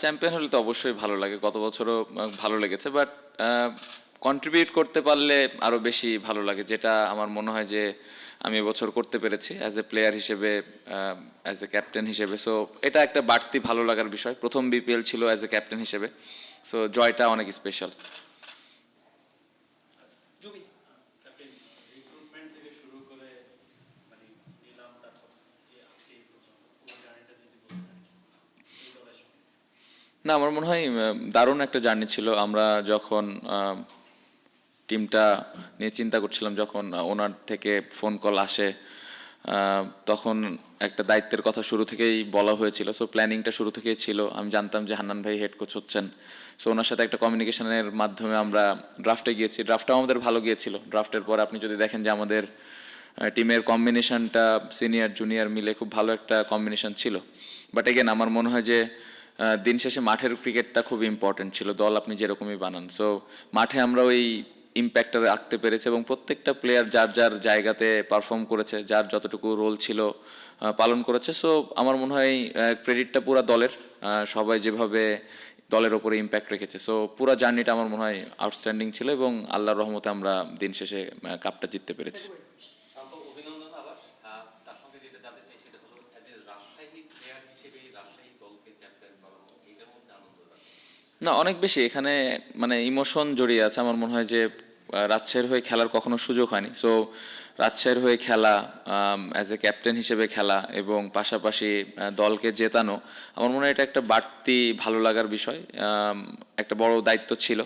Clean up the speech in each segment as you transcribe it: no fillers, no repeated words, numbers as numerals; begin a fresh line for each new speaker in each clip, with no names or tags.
Champion হলে তো অবশ্যই ভালো লাগে, গত বছরও ভালো লেগেছে, বাট কন্ট্রিবিউট করতে পারলে আরো বেশি ভালো লাগে, যেটা আমার মনে হয় যে আমি এবছর করতে পেরেছি অ্যাজ এ প্লেয়ার হিসেবে, অ্যাজ এ ক্যাপ্টেন হিসেবে। সো এটা একটা বাড়তি ভালো লাগার বিষয়, প্রথম বিপিএল ছিল অ্যাজ এ ক্যাপ্টেন হিসেবে, সো জয়টা অনেক স্পেশাল।
ক্যাপ্টেন, রিক্রুটমেন্ট থেকে শুরু করে মানে নিলাম, তারপর আজকে এই পর্যন্ত পুরো জার্নিটা যদি বলতেন এই দলের সঙ্গে।
না, আমার মনে হয় দারুণ একটা জার্নি ছিল। আমরা যখন টিমটা নিয়ে চিন্তা করছিলাম, যখন ওনার থেকে ফোন কল আসে, তখন একটা দায়িত্বের কথা শুরু থেকেই বলা হয়েছিল। সো প্ল্যানিংটা শুরু থেকেই ছিল, আমি জানতাম যে হান্নান ভাই হেড কোচ হচ্ছেন। সো ওনার সাথে একটা কমিউনিকেশনের মাধ্যমে আমরা ড্রাফটে গিয়েছি, ড্রাফটটাও আমাদের ভালো গিয়েছিল। ড্রাফটের পর আপনি যদি দেখেন যে আমাদের টিমের কম্বিনেশনটা সিনিয়র জুনিয়র মিলে খুব ভালো একটা কম্বিনেশন ছিল। বাট এগেন আমার মনে হয় যে দিন শেষে মাঠের ক্রিকেটটা খুব ইম্পর্টেন্ট ছিল, দল আপনি যেরকমই বানান। সো মাঠে আমরা ওই ইম্প্যাক্টটা রাখতে পেরেছি এবং প্রত্যেকটা প্লেয়ার যার যার জায়গাতে পারফর্ম করেছে, যার যতটুকু রোল ছিল পালন করেছে। সো আমার মনে হয় ক্রেডিটটা পুরা দলের, সবাই যেভাবে দলের ওপরে ইম্প্যাক্ট রেখেছে। সো পুরো জার্নিটা আমার মনে হয় আউটস্ট্যান্ডিং ছিল এবং আল্লাহর রহমতে আমরা দিন শেষে কাপটা জিততে পেরেছি।
শান্ত, অভিনন্দন আবার। তার সঙ্গে যেটা জানতে চাই সেটা হলো অ্যাজ এ রাজশাহী প্লেয়ার হিসেবে রাজশাহী দলকে চ্যাম্পিয়ন করানো, এইটার মধ্যে আনন্দ লাগছে।
না, অনেক বেশি এখানে মানে ইমোশন জড়িয়ে আছে। আমার মনে হয় যে রাজশাহীর হয়ে খেলার কখনো সুযোগ হয়নি। সো রাজশাহীর হয়ে খেলা, অ্যাজ এ ক্যাপ্টেন হিসেবে খেলা এবং পাশাপাশি দলকে জেতানো, আমার মনে হয় এটা একটা বাড়তি ভালো লাগার বিষয়। একটা বড় দায়িত্ব ছিল।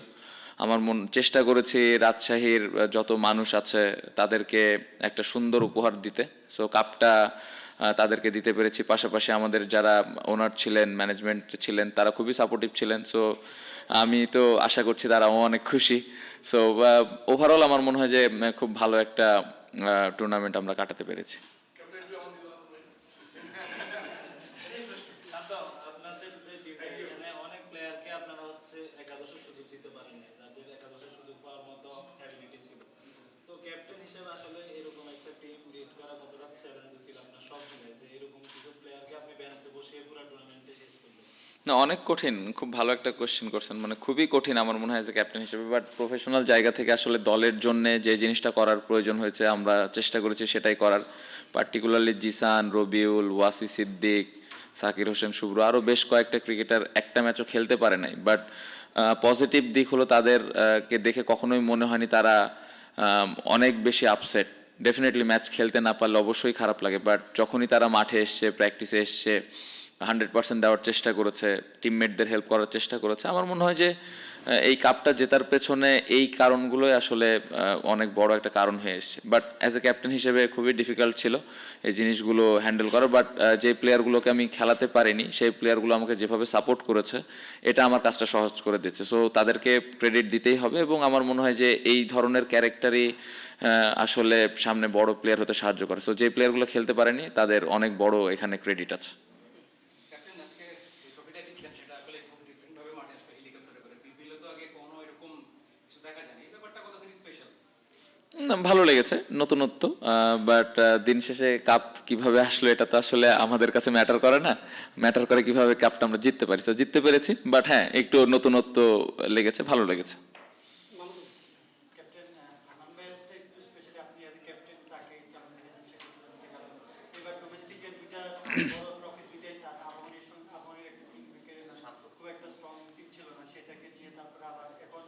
আমার চেষ্টা করেছি রাজশাহীর যত মানুষ আছে তাদেরকে একটা সুন্দর উপহার দিতে। সো কাপটা তাদেরকে দিতে পেরেছি। পাশাপাশি আমাদের যারা ওনার ছিলেন, ম্যানেজমেন্ট ছিলেন, তারা খুবই সাপোর্টিভ ছিলেন। সো আমি তো আশা করছি তারাও অনেক খুশি। সো ওভারঅল আমার মনে হয় যে খুব ভালো একটা টুর্নামেন্ট আমরা কাটাতে পেরেছি।
শান্ত, আপনাদের যে টিমে এখানে অনেক প্লেয়ারকে আপনারা হচ্ছে একাদশের সুযোগ দিতে পারেন না, যাদের একাদশের সুযোগ পাওয়ার মতো অ্যাবিলিটি ছিল। তো ক্যাপ্টেন হিসেবে আসলে এরকম একটা টিম লিড করা কতটা চ্যালেঞ্জ ছিল আপনার সব মিলে, যে এরকম কিছু প্লেয়ারকে আপনি বেঞ্চে বসিয়ে পুরো টুর্নামেন্টে শেষ করবেন?
না, অনেক কঠিন, খুব ভালো একটা কোশ্চেন করছেন, মানে খুবই কঠিন আমার মনে হয় যে ক্যাপ্টেন হিসেবে। বাট প্রফেশনাল জায়গা থেকে আসলে দলের জন্য যে জিনিসটা করার প্রয়োজন হয়েছে আমরা চেষ্টা করেছি সেটাই করার। পার্টিকুলারলি জিসান, রবিউল, ওয়াসি সিদ্দিক, সাকির হোসেন শুভ্র, আরও বেশ কয়েকটা ক্রিকেটার একটা ম্যাচও খেলতে পারে নাই। বাট পজিটিভ দিক হলো তাদেরকে দেখে কখনোই মনে হয়নি তারা অনেক বেশি আপসেট। ডেফিনেটলি ম্যাচ খেলতে না পারলে অবশ্যই খারাপ লাগে, বাট যখনই তারা মাঠে এসছে, প্র্যাকটিসে এসছে, 100% দেওয়ার চেষ্টা করেছে, টিমমেটদের হেল্প করার চেষ্টা করেছে। আমার মনে হয় যে এই কাপটা জেতার পেছনে এই কারণগুলোই আসলে অনেক বড় একটা কারণ হয়ে এসছে। বাট অ্যাজ এ ক্যাপ্টেন হিসেবে খুবই ডিফিকাল্ট ছিল এই জিনিসগুলো হ্যান্ডেল করা। বাট যে প্লেয়ারগুলোকে আমি খেলাতে পারিনি সেই প্লেয়ারগুলো আমাকে যেভাবে সাপোর্ট করেছে, এটা আমার কাজটা সহজ করে দিচ্ছে। সো তাদেরকে ক্রেডিট দিতেই হবে এবং আমার মনে হয় যে এই ধরনের ক্যারেক্টারই আসলে সামনে বড় প্লেয়ার হতে সাহায্য করে। সো যে প্লেয়ারগুলো খেলতে পারেনি তাদের অনেক বড় এখানে ক্রেডিট আছে।
ক্যাপ্টেন, আজকে যে ট্রফিটা জিতলেন সেটা আসলে খুব ডিফারেন্ট ভাবে মাঠে আসলে হেলিকপ্টারে করে। বিপিএল তো আগে কোনো এরকম কিছু দেখা যায়নি, এই ব্যাপারটা কতখানি স্পেশাল?
না, ভালো লেগেছে, নতুনত্ব। বাট দিন শেষে কাপ কিভাবে আসলো এটা তো আসলে আমাদের কাছে ম্যাটার করে না, ম্যাটার করে কিভাবে কাপটা আমরা জিততে পারি। তো জিততে পেরেছি, বাট হ্যাঁ একটু নতুনত্ব লেগেছে, ভালো লেগেছে।
মামুনুল, ক্যাপ্টেন হান্নান ভাইয়েরটা একটু স্পেশালি, আপনি অ্যাজ ক্যাপ্টেন তাকে কেমন দেখেছেন সেটা একটু জানতে চাই। কারণ এবার ডোমেস্টিকের দুইটা বড় ট্রফি দুইটাই তার, আবাহনীর সঙ্গে আবাহনীর একটা টিম থেকে খুব একটা স্ট্রং টিম ছিল না, সেটাকে নিয়ে তারপরে আবার এখন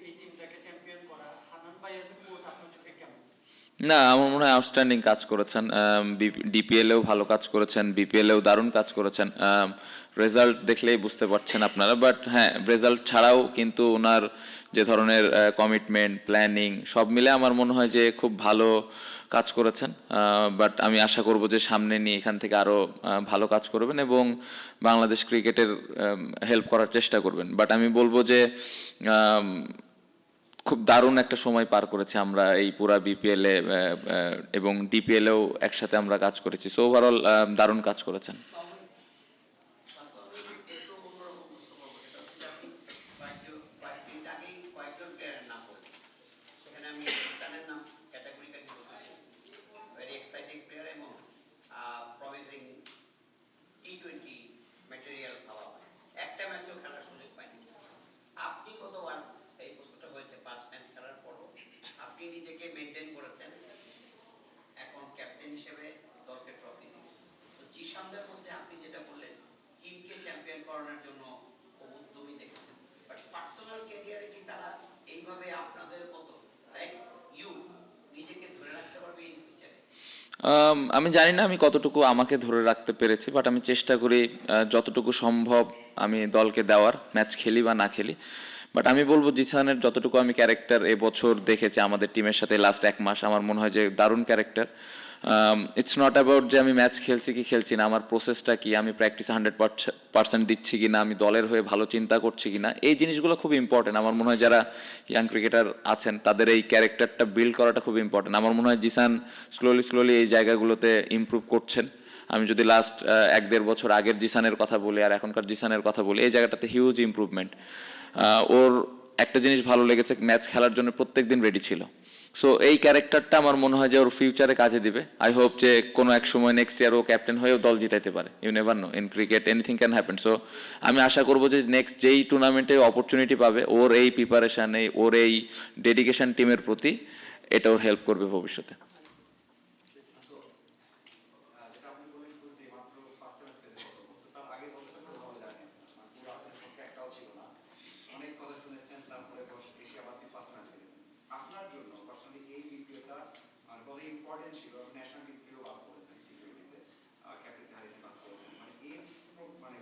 এই টিমটাকে চ্যাম্পিয়ন করা, হান্নান ভাই অ্যাজ এ কোচ আপনার চোখে কেমন?
না, আমার মনে হয় আউটস্ট্যান্ডিং কাজ করেছেন। ডিপিএলেও ভালো কাজ করেছেন, বিপিএলেও দারুণ কাজ করেছেন। রেজাল্ট দেখলেই বুঝতে পারছেন আপনারা। বাট হ্যাঁ, রেজাল্ট ছাড়াও কিন্তু ওনার যে ধরনের কমিটমেন্ট, প্ল্যানিং সব মিলে আমার মনে হয় যে খুব ভালো কাজ করেছেন। বাট আমি আশা করব যে সামনে নিয়ে এখান থেকে আরও ভালো কাজ করবেন এবং বাংলাদেশ ক্রিকেটের হেল্প করার চেষ্টা করবেন। বাট আমি বলবো যে খুব দারুণ একটা সময় পার করেছি আমরা এই পুরা বিপিএলে এবং ডিপিএলেও একসাথে আমরা কাজ করেছি। সো ওভারঅল দারুণ কাজ করেছেন।
শান্ত, আমি একটু অন্যরকম প্রশ্ন করবো, সেটা হচ্ছে যে আপনি কয়েকদিন আগেই কয়েকজন প্লেয়ারের নাম বলেছেন। সেখানে আমি ইসানের নাম ক্যাটাগরিক্যালি বলতে চাই, ভেরি এক্সাইটিং প্লেয়ার এবং প্রমিজিং টি-20 ম্যাটেরিয়াল ভাবা হয়।
আমি জানি না আমি কতটুকু আমাকে ধরে রাখতে পেরেছি, বাট আমি চেষ্টা করি যতটুকু সম্ভব আমি দলকে দেওয়ার, ম্যাচ খেলি বা না খেলি। বাট আমি বলবো জিসানের যতটুকু আমি ক্যারেক্টার এবছর দেখেছি আমাদের টিমের সাথে লাস্ট 1 মাস, আমার মনে হয় যে দারুণ ক্যারেক্টার। ইটস নট অ্যাবাউট যে আমি ম্যাচ খেলছি কি খেলছি না, আমার প্রসেসটা কি, আমি প্র্যাকটিস 100% দিচ্ছি কি না, আমি দলের হয়ে ভালো চিন্তা করছি কি না, এই জিনিসগুলো খুব ইম্পর্টেন্ট। আমার মনে হয় যারা ইয়াং ক্রিকেটার আছেন তাদের এই ক্যারেক্টারটা বিল্ড করাটা খুব ইম্পর্টেন্ট। আমার মনে হয় জিসান স্লোলি এই জায়গাগুলোতে ইমপ্রুভ করছেন। আমি যদি লাস্ট 1-1.5 বছর আগের জিসানের কথা বলি আর এখনকার জিসানের কথা বলি, এই জায়গাটাতে হিউজ ইমপ্রুভমেন্ট। ওর একটা জিনিস ভালো লেগেছে, ম্যাচ খেলার জন্য প্রত্যেকদিন রেডি ছিল। সো এই ক্যারেক্টারটা আমার মনে হয় যে ওর ফিউচারে কাজে দিবে। আই হোপ যে কোনো এক সময় নেক্সট ইয়ার ও ক্যাপ্টেন হয়েও দল জিতাইতে পারে। You never know, in cricket anything can happen. So আমি আশা করবো যে নেক্সট যেই টুর্নামেন্টে অপরচুনিটি পাবে, ওর এই প্রিপারেশন, ওর এই ডেডিকেশন টিমের প্রতি, এটা ওর হেল্প করবে ভবিষ্যতে।
যেটা আপনি বললেন শুরুতেই মাত্র 5টা ম্যাচ খেলেছেন গত বছর, তার আগে বছরটা তো ভালো জানেন, মানে পুরো আপনার পক্ষে একটাও ছিল না, অনেক কথা শুনেছেন, তারপরে এশিয়া বাদ দিয়ে 5টা ম্যাচ খেলেছেন। আপনার জন্য পার্সোনালি এই বিপিএলটা মানে কত ইম্পর্টেন্ট ছিল? ন্যাশনাল টিম থেকেও বাদ করেছেন, টি-টোয়েন্টিতে ক্যাপ্টেন্সি হারিয়েছেন, বাদ করেছেন, মানে এই মানে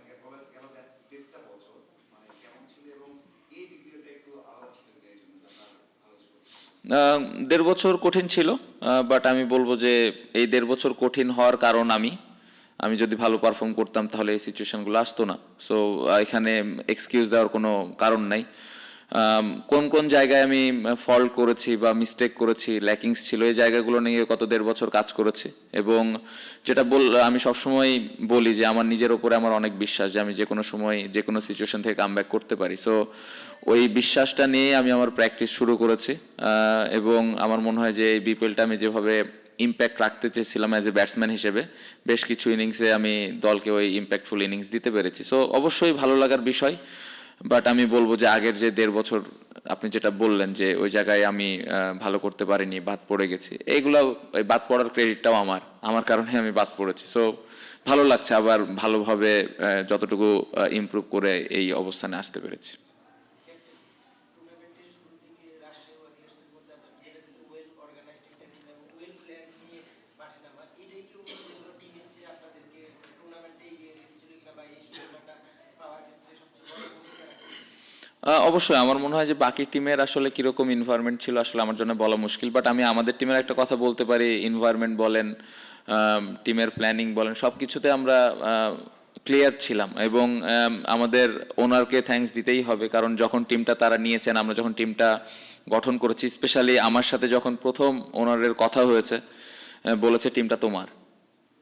গেল 1.5টা বছর মানে কেমন ছিল, এবং এই বিপিএলটা একটু আলাদা ছিল এই জন্য যে আপনার ভালো ছিল?
1.5 বছর কঠিন ছিল, বাট আমি বলবো যে এই 1.5 বছর কঠিন হওয়ার কারণ আমি যদি ভালো পারফর্ম করতাম তাহলে এই সিচুয়েশনগুলো আসতো না। সো এখানে এক্সকিউজ দেওয়ার কোনো কারণ নাই। কোন কোন জায়গায় আমি ফল্ট করেছি বা মিস্টেক করেছি, ল্যাকিংস ছিল, এই জায়গাগুলো নিয়ে গত 1.5 বছর কাজ করেছি। এবং যেটা আমি সবসময় বলি যে আমার নিজের ওপরে আমার অনেক বিশ্বাস যে আমি যে কোনো সময় যে কোনো সিচুয়েশন থেকে কামব্যাক করতে পারি। সো ওই বিশ্বাসটা নিয়ে আমি আমার প্র্যাকটিস শুরু করেছি। এবং আমার মনে হয় যে এই বিপিএলটা আমি যেভাবে ইম্প্যাক্ট রাখতে চেয়েছিলাম অ্যাজ এ ব্যাটসম্যান হিসেবে, বেশ কিছু ইনিংসে আমি দলকে ওই ইম্প্যাক্টফুল ইনিংস দিতে পেরেছি। সো অবশ্যই ভালো লাগার বিষয়। বাট আমি বলবো যে আগের যে 1.5 বছর আপনি যেটা বললেন যে ওই জায়গায় আমি ভালো করতে পারিনি, বাদ পড়ে গেছি, এইগুলো ওই বাদ পড়ার ক্রেডিটটাও আমার কারণে আমি বাদ পড়েছি। সো ভালো লাগছে আবার ভালোভাবে যতটুকু ইমপ্রুভ করে এই অবস্থানে আসতে পেরেছি।
টুর্নামেন্টের শুরু থেকে রাজশাহী ওয়ারিয়র্সের মধ্যে আপনার যেটা হচ্ছে ওয়েল অর্গানাইজড একটা টিম এবং ওয়েল প্ল্যান নিয়ে মাঠে নামা, এটাই কি যেগুলো টিমের চেয়ে আপনাদেরকে টুর্নামেন্টে এগিয়ে রেখেছিল কিনা বা এই শিরোপাটা পাওয়ার ক্ষেত্রে সবচেয়ে বড় ভূমিকা রাখছে?
অবশ্যই আমার মনে হয় যে বাকি টিমের আসলে কিরকম এনভায়রনমেন্ট ছিল আসলে আমার জন্য বলা মুশকিল, বাট আমি আমাদের টিমের একটা কথা বলতে পারি। এনভায়রনমেন্ট বলেন, টিমের প্ল্যানিং বলেন, সব কিছুতে আমরা ক্লিয়ার ছিলাম। এবং আমাদের ওনারকে থ্যাঙ্কস দিতেই হবে, কারণ যখন টিমটা তারা নিয়েছেন, আমরা যখন টিমটা গঠন করেছি, স্পেশালি আমার সাথে যখন প্রথম ওনারের কথা হয়েছে, বলেছে টিমটা তোমার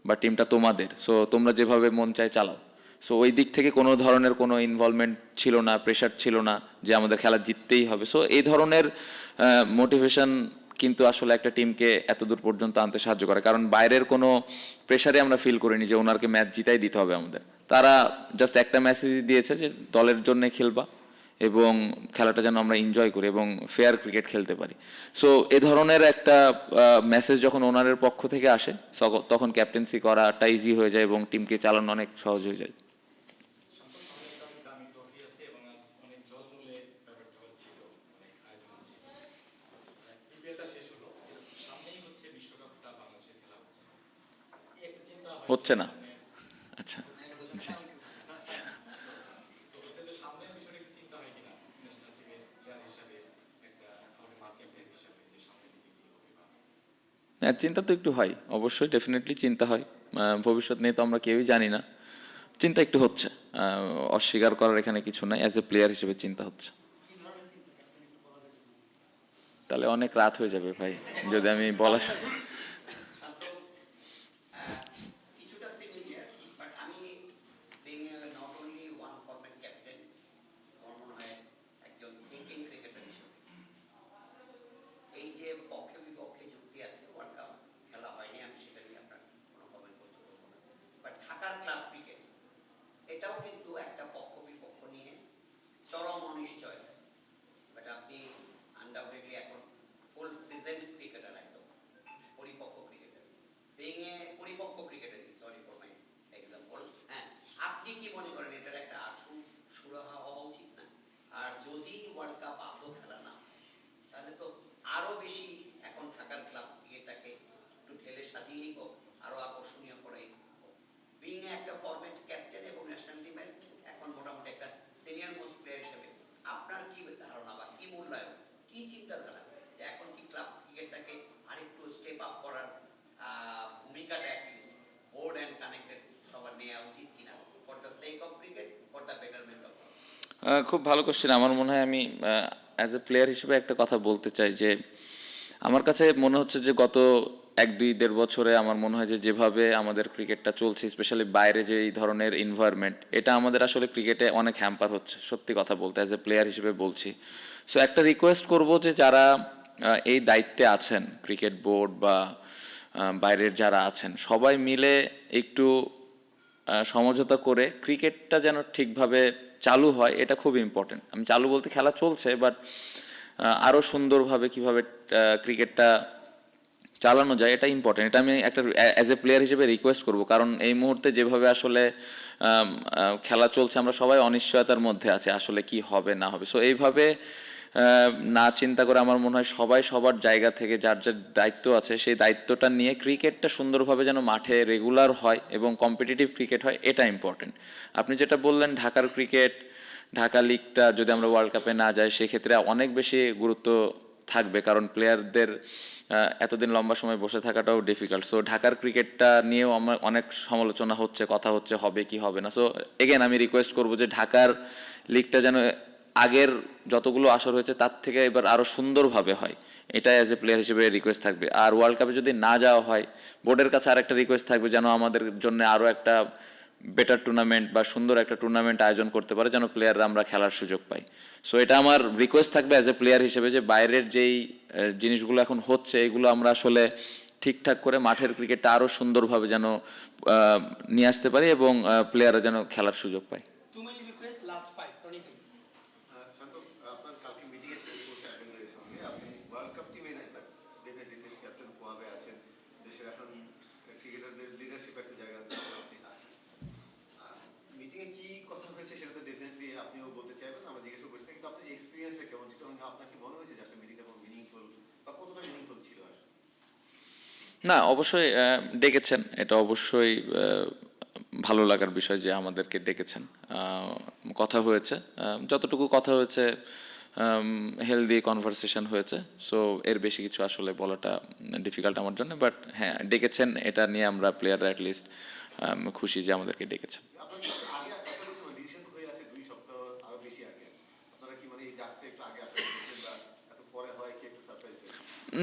বা টিমটা তোমাদের, সো তোমরা যেভাবে মন চায় চালাও। সো ওই দিক থেকে কোনো ধরনের কোনো ইনভলভমেন্ট ছিল না, প্রেশার ছিল না যে আমাদের খেলা জিততেই হবে। সো এই ধরনের মোটিভেশন কিন্তু আসলে একটা টিমকে এত দূর পর্যন্ত আনতে সাহায্য করে, কারণ বাইরের কোনো প্রেশারে আমরা ফিল করিনি যে ওনারকে ম্যাচ জিতাই দিতে হবে আমাদের। তারা জাস্ট একটা মেসেজ দিয়েছে যে দলের জন্য খেলবা এবং খেলাটা যেন আমরা এনজয় করি এবং ফেয়ার ক্রিকেট খেলতে পারি। সো এ ধরনের একটা মেসেজ যখন ওনারের পক্ষ থেকে আসে, তখন ক্যাপ্টেন্সি করাটা ইজি হয়ে যায় এবং টিমকে চালানো অনেক সহজ হয়ে যায়।
সন্তোষ, সামনে একটা অনেক দামি ট্রফি আছে এবং আজ অনেক জলমূলে ব্যাপারটা হচ্ছিল, অনেক আয়োজন ছিল। বিপিএলটা শেষ হলো, এর সামনেই হচ্ছে বিশ্বকাপটা বাংলাদেশে খেলা হচ্ছে, এই একটা চিন্তা হয়
হচ্ছে না।
সামনে
আচ্ছা।
হচ্ছে না। তো হচ্ছে যে সামনের বিষয়টা একটু চিন্তা হয় কিনা ন্যাশনাল টিমের প্লেয়ার হিসাবে, একটা আমাদের মার্কেট প্লেয়ার হিসাবে, যে সামনের দিকে কি হবে বা
হ্যাঁ, চিন্তা তো একটু হয়, অবশ্যই ডেফিনেটলি চিন্তা হয়। ভবিষ্যৎ নিয়ে তো আমরা কেউই জানি না, চিন্তা একটু হচ্ছে। অস্বীকার করার এখানে কিছু নাই, অ্যাজ এ প্লেয়ার হিসেবে চিন্তা হচ্ছে।
কি ধরনের চিন্তা ক্যাপ্টেন একটু বলা যাবে?
তাহলে অনেক রাত হয়ে যাবে ভাই যদি আমি বলা।
শান্ত, কিছুটা সিমিলার, বাট আমি being not only one format captain, আমার মনে হয় একজন থিঙ্কিং ক্রিকেটার হিসেবে এই যে পক্ষে বিপক্ষে যুক্তি আছে, ওয়ার্ল্ড কাপ খেলা হয়নি, আমি সেটা নিয়ে আপনার কোনো কমেন্ট করতে পারবো না, বাট ঢাকার ক্লাব ক্রিকেট এটাও কিন্তু একটা পক্ষ বিপক্ষ নিয়ে চরম অনিশ্চয়তা। বাট আপনি আনডাউটেডলি এখন ফুল সিজন ক্রিকেটার, একদম পরিপক্ক ক্রিকেটার, বিং এ পরিপক্ক cricketer, sorry for my example. হ্যাঁ, আপনি কি মনে করেন এটার একটা আশু সুরাহা হওয়া উচিত না? আর যদি ওয়ার্ল্ড কাপ আদৌ খেলা না হয়, তাহলে তো আরো বেশি এখন ঢাকার ক্লাব ক্রিকেটটাকে একটু ঢেলে সাজিয়েই হোক, আরো আকর্ষণীয় করেই হোক। বিং একটা ফরম্যাট ক্যাপ্টেন এবং ন্যাশনাল টিমের এখন মোটামুটি একটা সিনিয়র মোস্ট প্লেয়ার হিসেবে আপনার কি ধারণা বা কি মূল্যায়ন, কি চিন্তাধারা যে এখন কি ক্লাব ক্রিকেটটাকে আরেকটু স্টেপ আপ করার ভূমিকাটা অ্যাটলিস্ট বোর্ড অ্যান্ড কানেক্টেড সবার নেওয়া উচিত কিনা, for the sake of cricket, for the betterment of.
খুব ভালো কোশ্চেন। আমার মনে হয় আমি অ্যাজ এ প্লেয়ার হিসেবে একটা কথা বলতে চাই যে আমার কাছে মনে হচ্ছে যে গত 1-2-1.5 বছরে আমার মনে হয় যে যেভাবে আমাদের ক্রিকেটটা চলছে, স্পেশালি বাইরে যে এই ধরনের এনভায়রনমেন্ট, এটা আমাদের আসলে ক্রিকেটে অনেক হ্যাম্পার হচ্ছে, সত্যি কথা বলতে অ্যাজ এ প্লেয়ার হিসেবে বলছি। সো একটা রিকোয়েস্ট করব যে যারা এই দায়িত্বে আছেন, ক্রিকেট বোর্ড বা বাইরের যারা আছেন, সবাই মিলে একটু সমঝোতা করে ক্রিকেটটা যেন ঠিকভাবে চালু হয়, এটা খুব ইম্পর্টেন্ট। আমি চালু বলতে খেলা চলছে, বাট আরও সুন্দরভাবে কিভাবে ক্রিকেটটা চালানো যায় এটা ইম্পর্টেন্ট। এটা আমি একটা অ্যাজ এ প্লেয়ার হিসেবে রিকোয়েস্ট করব, কারণ এই মুহূর্তে যেভাবে আসলে খেলা চলছে আমরা সবাই অনিশ্চয়তার মধ্যে আছে আসলে কি হবে না হবে। সো এইভাবে না চিন্তা করে আমার মনে হয় সবাই সবার জায়গা থেকে যার যার দায়িত্ব আছে সেই দায়িত্বটা নিয়ে ক্রিকেটটা সুন্দরভাবে যেন মাঠে রেগুলার হয় এবং কম্পিটিটিভ ক্রিকেট হয়, এটা ইম্পর্টেন্ট। আপনি যেটা বললেন ঢাকার ক্রিকেট, ঢাকা লিগটা যদি আমরা ওয়ার্ল্ড কাপে না যাই সেক্ষেত্রে অনেক বেশি গুরুত্ব থাকবে, কারণ প্লেয়ারদের এতদিন লম্বা সময় বসে থাকাটাও ডিফিকাল্ট। সো ঢাকার ক্রিকেটটা নিয়েও আমার অনেক সমালোচনা হচ্ছে, কথা হচ্ছে হবে কি হবে না। সো এগেন আমি রিকোয়েস্ট করবো যে ঢাকার লিগটা যেন আগের যতগুলো আসর হয়েছে তার থেকে এবার আরও সুন্দরভাবে হয়, এটা অ্যাজ এ প্লেয়ার হিসেবে রিকোয়েস্ট থাকবে। আর ওয়ার্ল্ড কাপে যদি না যাওয়া হয়, বোর্ডের কাছে আরেকটা রিকোয়েস্ট থাকবে যেন আমাদের জন্য আরও একটা বেটার টুর্নামেন্ট বা সুন্দর একটা টুর্নামেন্ট আয়োজন করতে পারে, যেন প্লেয়াররা আমরা খেলার সুযোগ পাই। সো এটা আমার রিকোয়েস্ট থাকবে অ্যাজ এ প্লেয়ার হিসেবে যে বাইরের যেই জিনিসগুলো এখন হচ্ছে এগুলো আমরা আসলে ঠিকঠাক করে মাঠের ক্রিকেটটা আরও সুন্দরভাবে যেন নিয়ে আসতে পারি এবং প্লেয়াররা যেন খেলার সুযোগ পায়।
Too many requests, last 5, Tony ভাই।
শান্ত, আপনার কালকে মিটিংয়ে ছিল স্পোর্টস অ্যাডমিনের সঙ্গে, আপনি ওয়ার্ল্ড কাপ টিমে নাই, বাট ডেফিনেটলি টেস্ট ক্যাপ্টেন কোয়াবে আছেন, দেশের এখন ক্রিকেটারদের লিডারশিপ একটা জায়গাতে আপনি আছেন। মিটিংয়ে কি কথা হয়েছে সেটা তো ডেফিনেটলি আপনিও বলতে চাইবেন, আমরা জিজ্ঞেস করছি না, কিন্তু আপনার এক্সপিরিয়েন্সটা কেমন ছিল, এবং আপনার কি মনে হয়েছে যে আসলে মিটিংটা কোনো মিনিংফুল বা কতটা মিনিংফুল ছিল আসলে?
না, অবশ্যই ডেকেছেন, এটা অবশ্যই ভালো লাগার বিষয় যে আমাদেরকে ডেকেছেন। কথা হয়েছে, যতটুকু কথা হয়েছে হেলদি কনভারসেশন হয়েছে। সো এর বেশি কিছু আসলে বলাটা ডিফিকাল্ট আমার জন্য, বাট হ্যাঁ ডেকেছেন, এটা নিয়ে আমরা প্লেয়াররা অ্যাটলিস্ট খুশি যে আমাদেরকে ডেকেছেন।
আপনার কি আগে আসলে ডিসিশন হয়ে আছে 2 সপ্তাহ আরো বেশি আগে, আপনারা কি মানে এই ডাকতে একটু আগে আসা করছেন বা এত পরে হয় কি একটু সারপ্রাইজ?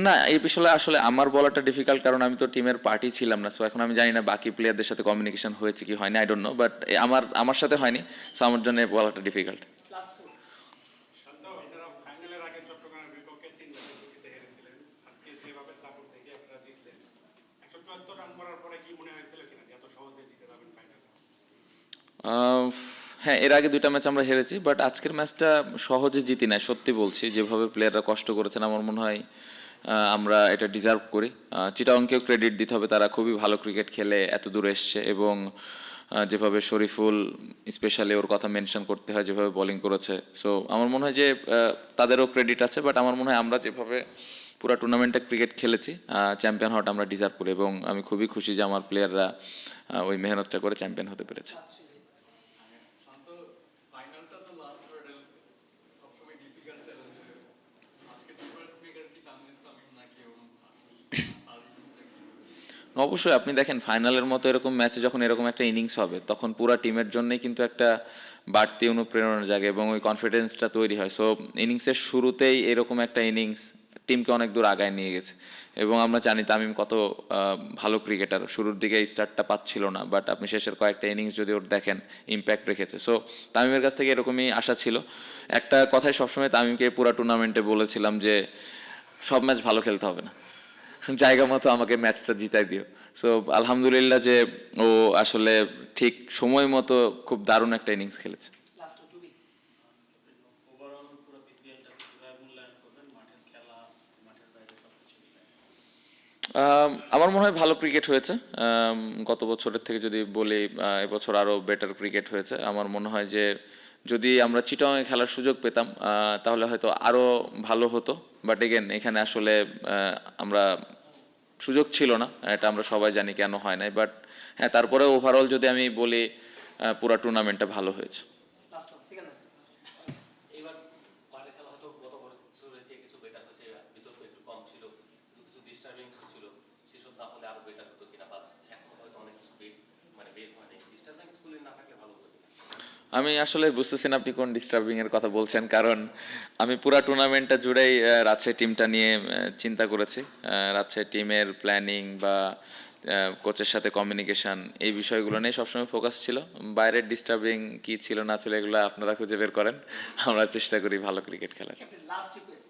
না, এই বিষয়ে আসলে আমার বলাটা ডিফিকাল্ট, কারণ আমি তো টিমের পার্টি ছিলাম না। সো এখন আমি জানি না বাকি প্লেয়ারদের সাথে কমিউনিকেশন হয়েছে কি হয়নি, আই ডোন্ট নো, বাট আমার সাথে হয়নি। সো আমার জন্য বলাটা ডিফিকাল্ট।
Last 4.
শান্ত, আপনারা ফাইনালের আগে চট্টগ্রামের বিপক্ষে 3-0 হেরেছিলেন। আজকে যেভাবে দাপট থেকে আপনারা জিতলেন, 174 রান করার পরে কি মনে হয়েছিল কিনা যে এত সহজে জিতে যাবেন ফাইনালে?
হ্যাঁ, এর আগে 2টা ম্যাচ আমরা হেরেছি, বাট আজকের ম্যাচটা সহজে জিতি নাই, সত্যি বলছি। যেভাবে প্লেয়াররা কষ্ট করেছেন আমার মনে হয় আমরা এটা ডিজার্ভ করি। চিটাগংকেও ক্রেডিট দিতে হবে, তারা খুবই ভালো ক্রিকেট খেলে এত দূর এসছে, এবং যেভাবে শরীফুল স্পেশালি ওর কথা মেনশন করতে হয়, যেভাবে বোলিং করেছে। সো আমার মনে হয় যে তাদেরও ক্রেডিট আছে, বাট আমার মনে হয় আমরা যেভাবে পুরো টুর্নামেন্টে ক্রিকেট খেলেছি চ্যাম্পিয়ন হওয়াটা আমরা ডিজার্ভ করি, এবং আমি খুবই খুশি যে আমার প্লেয়াররা ওই মেহনতটা করে চ্যাম্পিয়ন হতে পেরেছে।
শান্ত, ফাইনালটা তো লাস্ট হ্যার্ডেল, সবসময় ডিফিকাল্ট চ্যালেঞ্জ। আজকে ডিফারেন্স মেকার কি তানজিদ তামিম নাকি ওরকম তার ইনিংসটা কি?
অবশ্যই আপনি দেখেন ফাইনালের মতো এরকম ম্যাচে যখন এরকম একটা ইনিংস হবে তখন পুরো টিমের জন্যই কিন্তু একটা বাড়তি অনুপ্রেরণা জাগে এবং ওই কনফিডেন্সটা তৈরি হয়। সো ইনিংসের শুরুতেই এরকম একটা ইনিংস টিমকে অনেক দূর আগায় নিয়ে গেছে, এবং আমরা জানি তামিম কত ভালো ক্রিকেটার। শুরুর দিকে স্টার্টটা পাচ্ছিল না, বাট আপনি শেষের কয়েকটা ইনিংস যদি ওর দেখেন ইম্প্যাক্ট রেখেছে। সো তামিমের কাছ থেকে এরকমই আশা ছিল। একটা কথাই সবসময় তামিমকে পুরো টুর্নামেন্টে বলেছিলাম যে সব ম্যাচ ভালো খেলতে হবে না, জায়গা মতো আমাকে ম্যাচটা জিতাই দিও। সো আলহামদুলিল্লাহ যে ও আসলে ঠিক সময় মতো খুব দারুণ একটা ইনিংস খেলেছে।
Last 2, 2B.
ওভারঅল পুরো বিপিএলটা কিভাবে মূল্যায়ন করবেন, মাঠের খেলা, মাঠের বাইরে সবকিছু মিলে?
আমার মনে হয় ভালো ক্রিকেট হয়েছে। গত বছরের থেকে যদি বলি এবছর আরও বেটার ক্রিকেট হয়েছে। আমার মনে হয় যে যদি আমরা চিটাগাংয়ে খেলার সুযোগ পেতাম তাহলে হয়তো আরও ভালো হতো, বাট এগেন এখানে আসলে আমরা সুযোগ ছিল না, এটা আমরা সবাই জানি কেন হয় নাই। বাট হ্যাঁ, তারপরে ওভারঅল যদি আমি বলি পুরো টুর্নামেন্টটা ভালো হয়েছে।
লাস্ট ওয়ান সেকেন্ড
এবার মাঠে খেলা হয়তো গত বছরের চেয়ে কিছু বেটার হয়েছে, বিতর্ক একটু কম ছিল, কিছু ডিস্টার্বিংস ছিল, সেসব না হলে আরো বেটার হতো কিনা, বা এখন হয়তো অনেক কিছু বের হয়নি, ডিস্টার্বিংস গুলি না থাকলে ভালো হতো কিনা।
আমি আসলে বুঝতেছি না আপনি কোন ডিস্টার্বিং এর কথা বলছেন, কারণ আমি পুরা টুর্নামেন্টটা জুড়েই রাজশাহী টিমটা নিয়ে চিন্তা করেছি। রাজশাহী টিমের প্ল্যানিং বা কোচের সাথে কমিউনিকেশন, এই বিষয়গুলো নিয়ে সবসময় ফোকাস ছিল। বাইরের ডিস্টার্বিং কি ছিল না ছিল এগুলো আপনারা খুঁজে বের করেন, আমরা চেষ্টা করি ভালো ক্রিকেট খেলার।
Captain last request